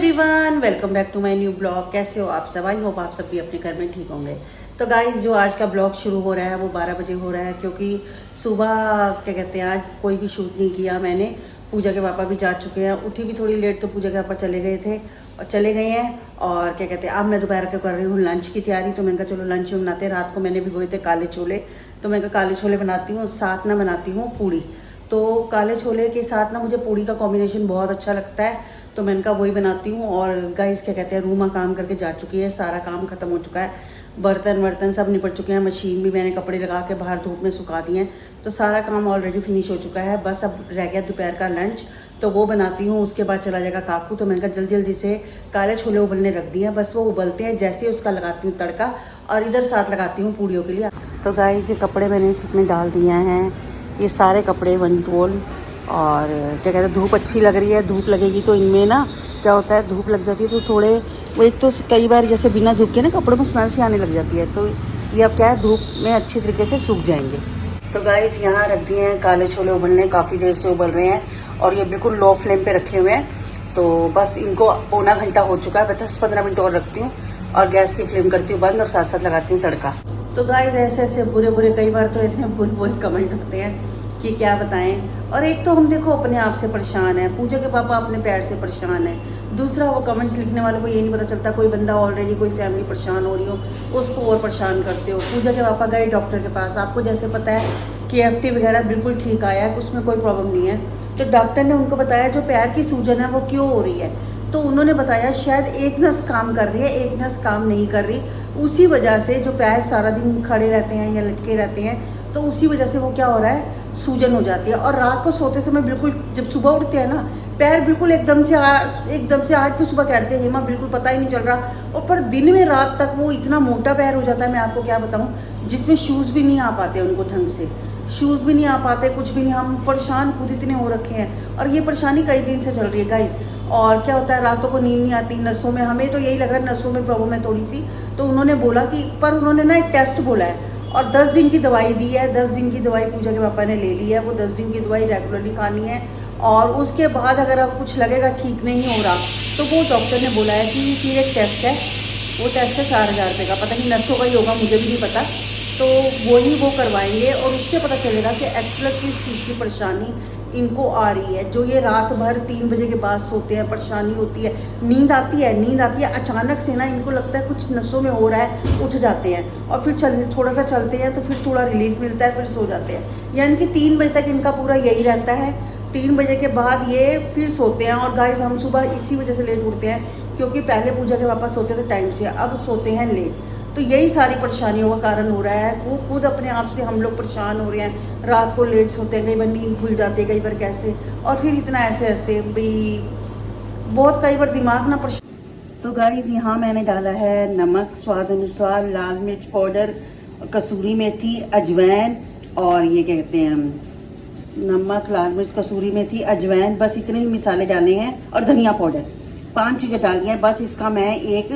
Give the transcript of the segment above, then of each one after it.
Everyone, welcome back to my new blog. कैसे हो आप सब? आई होप आप सब भी अपने घर में ठीक होंगे। तो गाइज, जो आज का ब्लॉग शुरू हो रहा है वो 12 बजे हो रहा है, क्योंकि सुबह क्या कहते हैं आज कोई भी शूट नहीं किया मैंने। पूजा के पापा भी जा चुके हैं, उठी भी थोड़ी लेट तो पूजा के पापा चले गए थे और चले गए हैं। और क्या कहते हैं अब मैं दोपहर के कर रही हूँ लंच की तैयारी। तो मैंने कहा चलो लंच में बनाते हैं। रात को मैंने भिगोए थे काले छोले, तो मैं काले छोले बनाती हूँ, साथ ना बनाती हूँ पूड़ी। तो काले छोले के साथ ना मुझे पूड़ी का कॉम्बिनेशन बहुत अच्छा लगता है, तो मैंने कहा वही बनाती हूँ। और गाइस क्या कहते हैं रूमा काम करके जा चुकी है, सारा काम खत्म हो चुका है, बर्तन वर्तन सब निपट चुके हैं, मशीन भी मैंने कपड़े लगा के बाहर धूप में सुखा दिए हैं। तो सारा काम ऑलरेडी फिनिश हो चुका है, बस अब रह गया दोपहर का लंच, तो वो बनाती हूँ। उसके बाद चला जाएगा काकू। तो मैंने कहा जल्दी जल्दी से काले छोले उबलने रख दिए हैं, बस वो उबलते हैं, जैसे उसका लगाती हूँ तड़का और इधर साथ लगाती हूँ पूड़ियों के लिए। तो गाइस ये कपड़े मैंने सूखने डाल दिए हैं, ये सारे कपड़े वन टोल। और क्या कहते हैं धूप अच्छी लग रही है, धूप लगेगी तो इनमें ना क्या होता है धूप लग जाती है तो थोड़े वो एक तो कई बार जैसे बिना धूप के ना कपड़ों में स्मेल सी आने लग जाती है, तो ये अब क्या है धूप में अच्छी तरीके से सूख जाएंगे। तो गाइस यहाँ रख दिए हैं काले छोले उबलने, काफ़ी देर से उबल रहे हैं और ये बिल्कुल लो फ्लेम पे रखे हुए हैं। तो बस इनको पौना घंटा हो चुका है, 10-15 मिनट और रखती हूँ और गैस की फ्लेम करती हूँ बंद और साथ साथ लगाती हूँ तड़का। तो गाइस ऐसे ऐसे बुरे बुरे कई बार तो इतने बुरे बुरे कमेंट सकते हैं कि क्या बताएं। और एक तो हम देखो अपने आप से परेशान है, पूजा के पापा अपने पैर से परेशान है, दूसरा वो कमेंट्स लिखने वालों को ये नहीं पता चलता कोई बंदा ऑलरेडी कोई फैमिली परेशान हो रही हो उसको और परेशान करते हो। पूजा के पापा गए डॉक्टर के पास, आपको जैसे पता है कि KFT वगैरह बिल्कुल ठीक आया है, उसमें कोई प्रॉब्लम नहीं है। तो डॉक्टर ने उनको बताया जो पैर की सूजन है वो क्यों हो रही है, तो उन्होंने बताया शायद एक नस काम कर रही है, एक नस काम नहीं कर रही, उसी वजह से जो पैर सारा दिन खड़े रहते हैं या लटके रहते हैं तो उसी वजह से वो क्या हो रहा है सूजन हो जाती है। और रात को सोते समय बिल्कुल जब सुबह उठते हैं ना पैर बिल्कुल एकदम से आज भी सुबह कहते हैं हेमा बिल्कुल पता ही नहीं चल रहा, और पर दिन में रात तक वो इतना मोटा पैर हो जाता है, मैं आपको क्या बताऊं, जिसमें शूज़ भी नहीं आ पाते उनको ढंग से, शूज़ भी नहीं आ पाते, कुछ भी नहीं। हम परेशान खुद इतने हो रखे हैं और ये परेशानी कई दिन से चल रही है गाइस। और क्या होता है रातों को नींद नहीं आती, नसों में, हमें तो यही लग रहा है नसों में प्रॉब्लम है थोड़ी सी। तो उन्होंने बोला कि पर उन्होंने ना एक टेस्ट बोला है और 10 दिन की दवाई दी है, 10 दिन की दवाई पूजा के पापा ने ले ली है, वो 10 दिन की दवाई रेगुलरली खानी है। और उसके बाद अगर अब कुछ लगेगा ठीक नहीं हो रहा तो वो डॉक्टर ने बोला है कि फिर एक टेस्ट है, वो टेस्ट है 4,000 रुपये का, पता नहीं नसों का ही होगा, मुझे भी नहीं पता। तो वही वो करवाएंगे और उससे पता चलेगा कि एक्चुअल किस चीज़ की परेशानी इनको आ रही है। जो ये रात भर 3 बजे के बाद सोते हैं, परेशानी होती है, नींद आती है अचानक से ना इनको लगता है कुछ नसों में हो रहा है, उठ जाते हैं और फिर थोड़ा सा चलते हैं तो फिर थोड़ा रिलीफ मिलता है, फिर सो जाते हैं। यानी कि 3 बजे तक इनका पूरा यही रहता है, 3 बजे के बाद ये फिर सोते हैं। और गाइस हम सुबह इसी वजह से लेट उठते हैं, क्योंकि पहले पूजा के पापा सोते थे टाइम से, अब सोते हैं लेट। तो यही सारी परेशानियों का कारण हो रहा है, वो खुद अपने आप से हम लोग परेशान हो रहे हैं, रात को लेट सोते हैं, कई बार नींद खुल जाती है, कई बार कैसे, और फिर इतना ऐसे ऐसे भी बहुत कई बार दिमाग ना परेशान। तो गाइस यहाँ मैंने डाला है नमक स्वाद अनुसार, लाल मिर्च पाउडर, कसूरी मेथी, अजवाइन, और ये कहते हैं नमक, लाल मिर्च, कसूरी मेथी, अजवाइन, बस इतने ही मसाले डाले हैं, और धनिया पाउडर, 5 चीज़ें डाली हैं। बस इसका मैं एक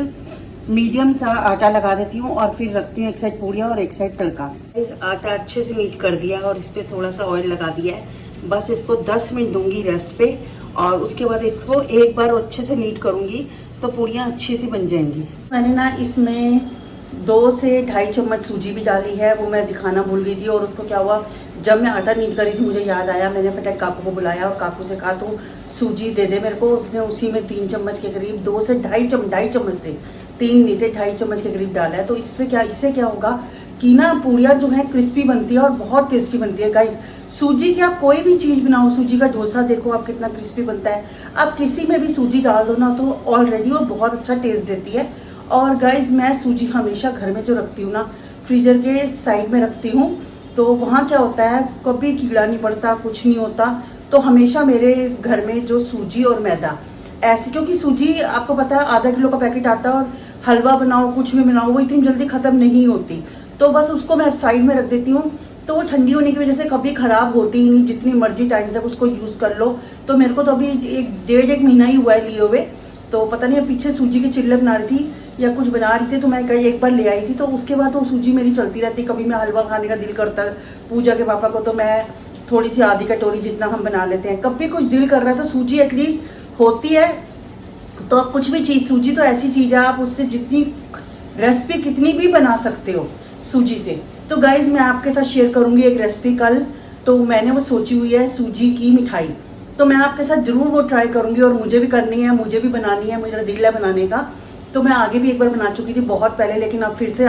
मीडियम सा आटा लगा देती हूँ और फिर रखती हूँ एक साइड पूड़ियाँ और एक साइड तड़का। इस आटा अच्छे से नीट कर दिया और इस पर थोड़ा सा ऑयल लगा दिया है, बस इसको 10 मिनट दूंगी रेस्ट पे, और उसके बाद इसको एक बार अच्छे से नीट करूंगी तो पूड़ियाँ अच्छी सी बन जाएंगी। मैंने ना इसमें 2 से 2.5 चम्मच सूजी भी डाली है, वो मैं दिखाना भूल गई थी। और उसको क्या हुआ, जब मैं आटा नीट करी थी मुझे याद आया, मैंने फटाफट काकू को बुलाया और काकू से कहा तो सूजी दे दे मेरे को। उसने उसी में 3 चम्मच के करीब, 2 से 2.5 चम्मच थे, 3 नहीं थे, 2.5 चम्मच के करीब डाला है। तो इससे क्या होगा कि ना पूड़ियाँ जो है क्रिस्पी बनती है और बहुत टेस्टी बनती है गाइस। सूजी की आप कोई भी चीज़ बनाओ, सूजी का डोसा देखो आप कितना क्रिस्पी बनता है, आप किसी में भी सूजी डाल दो ना तो ऑलरेडी वो बहुत अच्छा टेस्ट देती है। और गाइस मैं सूजी हमेशा घर में जो रखती हूँ ना, फ्रीजर के साइड में रखती हूँ, तो वहाँ क्या होता है कभी कीड़ा नहीं पड़ता, कुछ नहीं होता। तो हमेशा मेरे घर में जो सूजी और मैदा ऐसे, क्योंकि सूजी आपको पता है आधा किलो का पैकेट आता है और हलवा बनाओ कुछ भी बनाओ वो इतनी जल्दी ख़त्म नहीं होती, तो बस उसको मैं साइड में रख देती हूँ। तो वो ठंडी होने की वजह से कभी ख़राब होती ही नहीं, जितनी मर्जी टाइम तक उसको यूज़ कर लो। तो मेरे को तो अभी 1.5 महीना ही हुआ है लिए हुए, तो पता नहीं पीछे सूजी के चिल्ले बना रही थी या कुछ बना रही थी, तो मैं कहीं एक बार ले आई थी, तो उसके बाद वो सूजी मेरी चलती रहती। कभी मैं हलवा खाने का दिल करता पूजा के पापा को तो मैं थोड़ी सी आधी कटोरी जितना हम बना लेते हैं, कभी कुछ दिल कर रहा है तो सूजी एटलीस्ट होती है तो आप कुछ भी चीज़, सूजी तो ऐसी चीज़ है आप उससे जितनी रेसिपी कितनी भी बना सकते हो सूजी से। तो गाइज मैं आपके साथ शेयर करूंगी एक रेसिपी कल, तो मैंने वो सोची हुई है सूजी की मिठाई, तो मैं आपके साथ जरूर वो ट्राई करूंगी और मुझे भी करनी है, मुझे भी बनानी है, मेरा दिल है बनाने का। तो मैं आगे भी एक बार बना चुकी थी बहुत पहले, लेकिन अब फिर से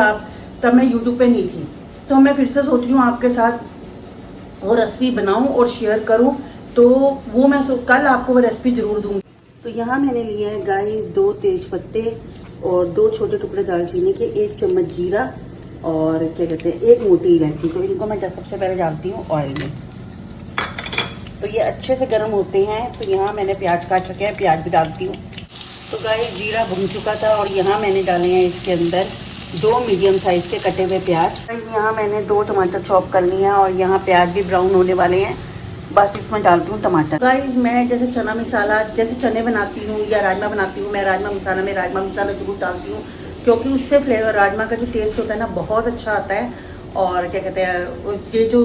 तब मैं यूट्यूब पे नहीं थी, तो मैं फिर से सोच रही हूँ आपके साथ वो रेसिपी बनाऊं और शेयर करूं। तो वो मैं कल आपको वो रेसिपी जरूर दूंगी। तो यहाँ मैंने लिया है गाइस 2 तेज पत्ते और 2 छोटे टुकड़े दालचीनी के, 1 चम्मच जीरा और क्या कहते हैं 1 मोटी इलायची। तो इनको मैं सबसे पहले डालती हूँ ऑयल में। तो ये अच्छे से गर्म होते हैं। तो यहाँ मैंने प्याज काट रखे हैं, प्याज भी डालती हूँ। तो गाइस जीरा भून चुका था और यहाँ मैंने डाले हैं इसके अंदर 2 मीडियम साइज के कटे हुए प्याज। यहाँ मैंने 2 टमाटर चॉप कर लिए हैं और यहाँ प्याज भी ब्राउन होने वाले हैं। बस इसमें डालती हूँ टमाटर। गाइस मैं जैसे चना मसाला, जैसे चने बनाती हूँ या राजमा बनाती हूँ, मैं राजमा मसाला में राजमा मसाला जरूर डालती हूँ, क्योंकि उससे फ्लेवर राजमा का जो टेस्ट होता है ना बहुत अच्छा आता है। और क्या कहते हैं ये जो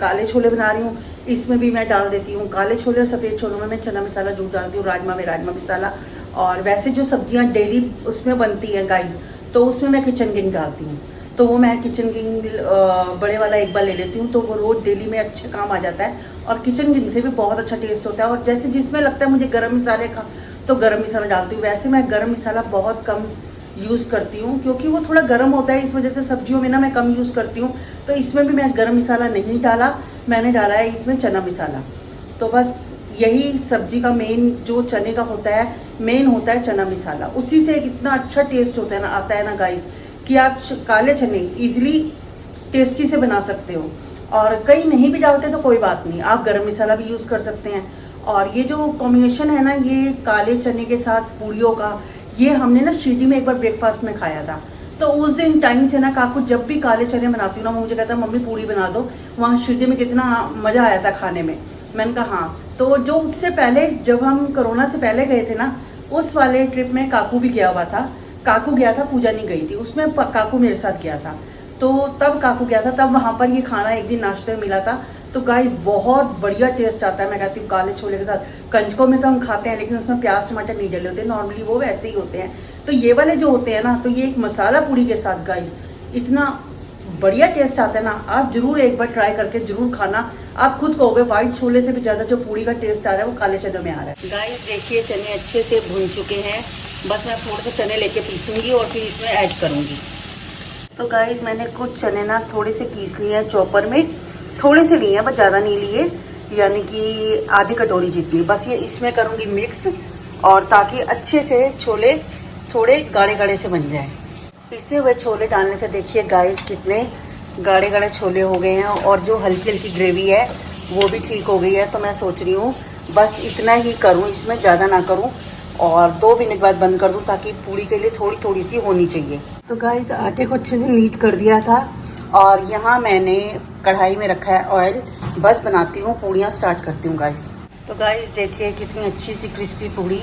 काले छोले बना रही हूँ इसमें भी मैं डाल देती हूँ, काले छोले और सफ़ेद छोलों में मैं चना मसाला जरूर डालती हूँ, राजमा में राजमा मसाला। और वैसे जो सब्जियाँ डेली उसमें बनती हैं गाइस, तो उसमें मैं किचन किंग डालती हूँ। तो वो मैं किचन किंग बड़े वाला एक बार ले लेती हूँ, तो वो रोज डेली में अच्छे काम आ जाता है और किचन किंग से भी बहुत अच्छा टेस्ट होता है। और जैसे जिसमें लगता है मुझे गरम मसाले का, तो गरम मसाला डालती हूँ। वैसे मैं गरम मसाला बहुत कम यूज़ करती हूँ क्योंकि वो थोड़ा गर्म होता है, इस वजह से सब्जियों में ना मैं कम यूज़ करती हूँ। तो इसमें भी मैं गरम मसाला नहीं डाला, मैंने डाला है इसमें चना मसाला। तो बस यही सब्जी का मेन जो चने का होता है, मेन होता है चना मसाला। उसी से इतना अच्छा टेस्ट होता है ना, आता है ना गाइस, कि आप काले चने इजीली टेस्टी से बना सकते हो। और कई नहीं भी डालते तो कोई बात नहीं, आप गरम मसाला भी यूज़ कर सकते हैं। और ये जो कॉम्बिनेशन है ना, ये काले चने के साथ पूड़ियों का, ये हमने ना शिरडी में एक बार ब्रेकफास्ट में खाया था। तो उस दिन टाइम से ना काकू जब भी काले चने बनाती हूँ ना, मुझे कहता है मम्मी पूड़ी बना दो। वहाँ शिरडी में कितना मजा आया था खाने में। मैंने कहा हाँ। तो जो उससे पहले जब हम कोरोना से पहले गए थे ना, उस वाले ट्रिप में काकू भी गया हुआ था। काकू गया था, पूजा नहीं गई थी, उसमें काकू मेरे साथ गया था। तो तब काकू गया था, तब वहाँ पर ये खाना एक दिन नाश्ते में मिला था। तो गाइस बहुत बढ़िया टेस्ट आता है। मैं कहती हूँ काले छोले के साथ, कंजकों में तो हम खाते हैं लेकिन उसमें प्याज टमाटर नहीं डले होते, नॉर्मली वो वैसे ही होते हैं। तो ये वाले जो होते हैं ना, तो ये एक मसाला पूड़ी के साथ गाइस इतना बढ़िया टेस्ट आता है ना, आप जरूर एक बार ट्राई करके जरूर खाना। आप खुद कहोगे व्हाइट छोले से भी ज्यादा जो पूड़ी का टेस्ट आ रहा है वो काले चने में आ रहा है। गाइस देखिए चने अच्छे से भून चुके हैं, बस मैं थोड़े से चने लेके पीसूंगी और फिर इसमें ऐड करूंगी। तो गाइस मैंने कुछ चने ना थोड़े से पीस लिए हैं चॉपर में, थोड़े से लिए हैं बस ज़्यादा नहीं लिए, यानी कि आधी कटोरी जितनी। बस ये इसमें करूंगी मिक्स, और ताकि अच्छे से छोले थोड़े गाढ़े गाढ़े से बन जाए। पिसे हुए छोले डालने से देखिए गाइस कितने गाढ़े गाढ़े छोले हो गए हैं, और जो हल्की हल्की ग्रेवी है वो भी ठीक हो गई है। तो मैं सोच रही हूँ बस इतना ही करूँ, इसमें ज़्यादा ना करूँ, और 2 मिनट बाद बंद कर दूँ, ताकि पूड़ी के लिए थोड़ी थोड़ी सी होनी चाहिए। तो गाइस आटे को अच्छे से नीट कर दिया था, और यहाँ मैंने कढ़ाई में रखा है ऑयल। बस बनाती हूँ, पूड़ियाँ स्टार्ट करती हूँ गाइस। तो गाइस देखिए कितनी अच्छी सी क्रिस्पी पूड़ी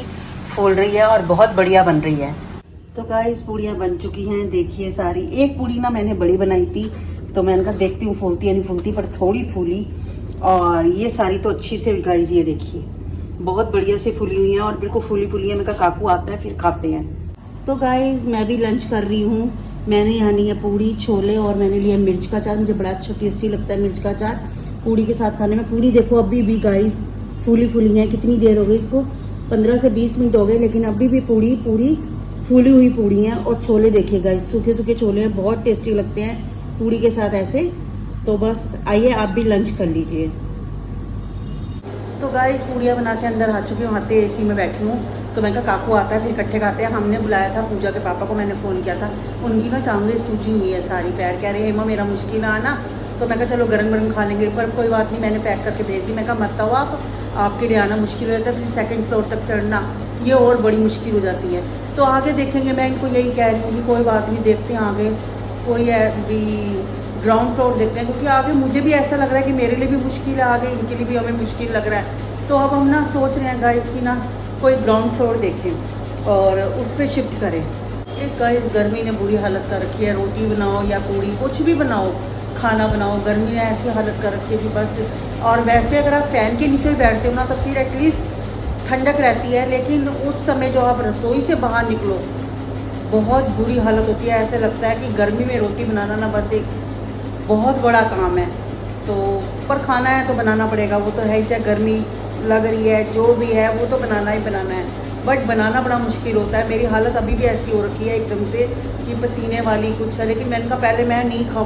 फूल रही है और बहुत बढ़िया बन रही है। तो गाइस पूड़ियाँ बन चुकी हैं, देखिए सारी। एक पूड़ी ना मैंने बड़ी बनाई थी, तो मैंने कहा देखती हूँ फूलती है नहीं फूलती, पर थोड़ी फूली। और ये सारी तो अच्छी से गाइस ये देखिए बहुत बढ़िया से फूली हुई हैं और बिल्कुल फूली फूली है। मैं कहा काकू आता है फिर खाते हैं। तो गाइस मैं भी लंच कर रही हूँ। मैंने यहाँ लिया पूड़ी छोले और मैंने लिया मिर्च का अचार। मुझे बड़ा अच्छा टेस्टी लगता है मिर्च का अचार पूड़ी के साथ खाने में। पूड़ी देखो अभी भी गाइस फूली फूली है। कितनी देर हो गई इसको, 15 से 20 मिनट हो गए, लेकिन अभी भी पूड़ी फूली हुई पूड़ी हैं। और छोले देखिए गाइस सूखे सूखे छोले हैं, बहुत टेस्टी लगते हैं पूड़ी के साथ ऐसे। तो बस आइए आप भी लंच कर लीजिए। तो गाइस पूड़ियाँ बना के अंदर आ चुकी हूँ, आते एसी में बैठी हूँ। तो मैं कहा काकू आता है फिर इकट्ठे खाते हैं। हमने बुलाया था पूजा के पापा को, मैंने फ़ोन किया था। उनकी ना टांगें सूजी हुई है सारी, पैर कह रहे हैं हेमा मेरा मुश्किल ना आना। तो मैं कहा चलो गरम गरम खा लेंगे, पर कोई बात नहीं, मैंने पैक करके भेज दी। मैं कहा मत आओ आप, आपके लिए आना मुश्किल हो जाता है, फिर 2nd फ्लोर तक चढ़ना ये और बड़ी मुश्किल हो जाती है। तो आगे देखेंगे, मैं इनको यही कह रही हूँ कि कोई बात नहीं, देखते हैं आगे कोई है भी ग्राउंड फ्लोर देखते हैं, क्योंकि आगे मुझे भी ऐसा लग रहा है कि मेरे लिए भी मुश्किल है, आगे इनके लिए भी हमें मुश्किल लग रहा है। तो अब हम ना सोच रहे हैं गाइस की ना कोई ग्राउंड फ्लोर देखें और उस पर शिफ्ट करें। एक गाइस गर्मी ने बुरी हालत कर रखी है, रोटी बनाओ या पूड़ी कुछ भी बनाओ, खाना बनाओ, गर्मी ने ऐसी हालत कर रखी है कि बस। और वैसे अगर आप फैन के नीचे बैठते हो ना, तो फिर एटलीस्ट ठंडक रहती है, लेकिन उस समय जो आप रसोई से बाहर निकलो बहुत बुरी हालत होती है। ऐसे लगता है कि गर्मी में रोटी बनाना ना बस एक बहुत बड़ा काम है। तो पर खाना है तो बनाना पड़ेगा, वो तो है ही, चाहे गर्मी लग रही है जो भी है वो तो बनाना ही बनाना है। बट बनाना बड़ा मुश्किल होता है। मेरी हालत अभी भी ऐसी हो रखी है एकदम से कि पसीने वाली कुछ है, लेकिन मैंने कहा पहले मैं नहीं खा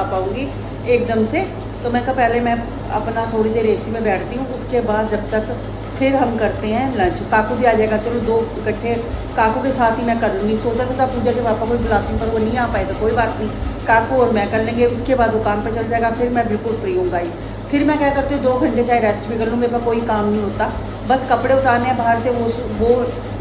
पाऊँगी एकदम से। तो मैं कहा पहले मैं अपना थोड़ी देर एसी में बैठती हूँ, उसके बाद जब तक फिर हम करते हैं लंच। काकू भी आ जाएगा, चलो दो इकट्ठे काकू के साथ ही मैं कर लूँगी। सोचा तो था पूजा के पापा को बुलाती हूँ, पर वो नहीं आ पाए तो कोई बात नहीं, काकू और मैं कर लेंगे। उसके बाद वो काम पे चल जाएगा, फिर मैं बिल्कुल फ्री हूँ गाइस। फिर मैं क्या करती हूँ 2 घंटे चाहे रेस्ट भी कर लूँ, मेरे पास कोई काम नहीं होता। बस कपड़े उतारने हैं बाहर से, वो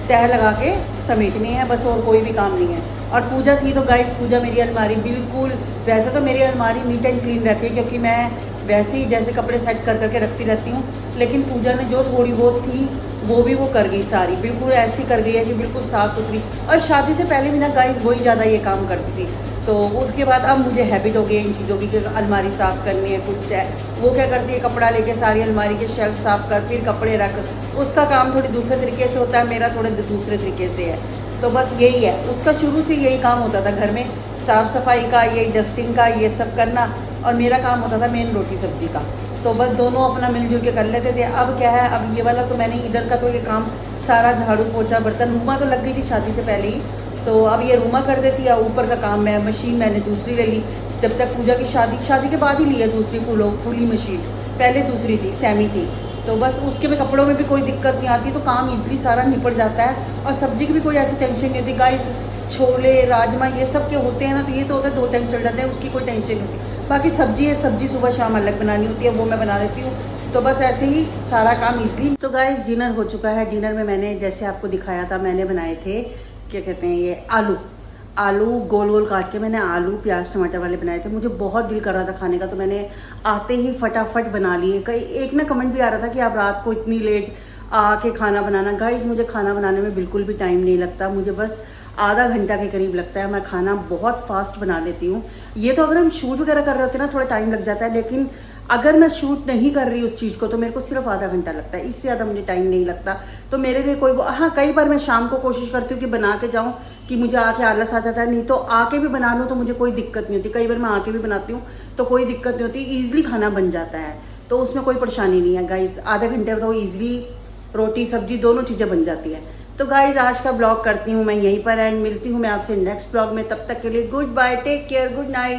तह लगा के समेटने हैं बस, और कोई भी काम नहीं है। और पूजा थी तो गाइस पूजा मेरी अलमारी बिल्कुल, वैसे तो मेरी अलमारी नीट एंड क्लीन रहती है क्योंकि मैं वैसे ही जैसे कपड़े सेट कर करके रखती रहती हूँ, लेकिन पूजा ने जो थोड़ी बहुत थी वो भी वो कर गई सारी, बिल्कुल ऐसी कर गई है कि बिल्कुल साफ़ सुथरी। और शादी से पहले भी ना गाइस वही ज़्यादा ये काम करती थी। तो उसके बाद अब मुझे हैबिट हो गई है इन चीज़ों की कि अलमारी साफ़ करनी है, कुछ है वो क्या करती है कपड़ा लेके सारी अलमारी के शेल्फ साफ़ कर, फिर कपड़े रख। उसका काम थोड़ी दूसरे तरीके से होता है, मेरा थोड़े दूसरे तरीके से है। तो बस यही है, उसका शुरू से यही काम होता था घर में, साफ़ सफाई का, ये डस्टिंग का, ये सब करना। और मेरा काम होता था मेन रोटी सब्जी का। तो बस दोनों अपना मिलजुल के कर लेते थे। अब क्या है, अब ये वाला तो मैंने इधर का तो ये काम सारा झाड़ू पोछा बर्तन, रूमा तो लग गई थी शादी से पहले ही, तो अब ये रूमा कर देती है। ऊपर का काम मैं मशीन मैंने दूसरी ले ली, जब तक पूजा की शादी के बाद ही ली है दूसरी फुली मशीन। पहले दूसरी थी, सेमी थी। तो बस उसके में कपड़ों में भी कोई दिक्कत नहीं आती, तो काम इजीली सारा निपट जाता है। और सब्जी की भी कोई ऐसी टेंशन नहीं होती गाइस। छोले राजमा ये सब के होते हैं ना, तो ये तो होता है 2 टाइम चल जाते हैं, उसकी कोई टेंशन नहीं होती। बाकी सब्जी है, सब्जी सुबह शाम अलग बनानी होती है, वो मैं बना देती हूँ। तो बस ऐसे ही सारा काम इजली। तो गाइस डिनर हो चुका है। डिनर में मैंने जैसे आपको दिखाया था, मैंने बनाए थे क्या कहते हैं ये आलू गोल गोल काट के मैंने आलू प्याज टमाटर वाले बनाए थे। मुझे बहुत दिल कर रहा था खाने का, तो मैंने आते ही फटाफट बना लिए। कई एक ना कमेंट भी आ रहा था कि आप रात को इतनी लेट आके खाना बनाना। गाइस मुझे खाना बनाने में बिल्कुल भी टाइम नहीं लगता, मुझे बस आधा घंटा के करीब लगता है। मैं खाना बहुत फास्ट बना लेती हूँ। ये तो अगर हम शूट वगैरह कर रहे होते हैं ना थोड़ा टाइम लग जाता है, लेकिन अगर मैं शूट नहीं कर रही उस चीज़ को तो मेरे को सिर्फ आधा घंटा लगता है, इससे ज़्यादा मुझे टाइम नहीं लगता। तो मेरे लिए कोई हाँ, कई बार मैं शाम को कोशिश करती हूँ कि बना के जाऊँ, कि मुझे आके आलस आ जाता है, नहीं तो आके भी बना लूँ तो मुझे कोई दिक्कत नहीं होती। कई बार मैं आके भी बनाती हूँ तो कोई दिक्कत नहीं होती, ईजिली खाना बन जाता है, तो उसमें कोई परेशानी नहीं है गाइस। आधे घंटे में तो ईजिली रोटी सब्जी दोनों चीज़ें बन जाती है। तो गाइज आज का ब्लॉग करती हूँ मैं यहीं पर एंड, मिलती हूँ मैं आपसे नेक्स्ट ब्लॉग में। तब तक के लिए goodbye, take care, good night.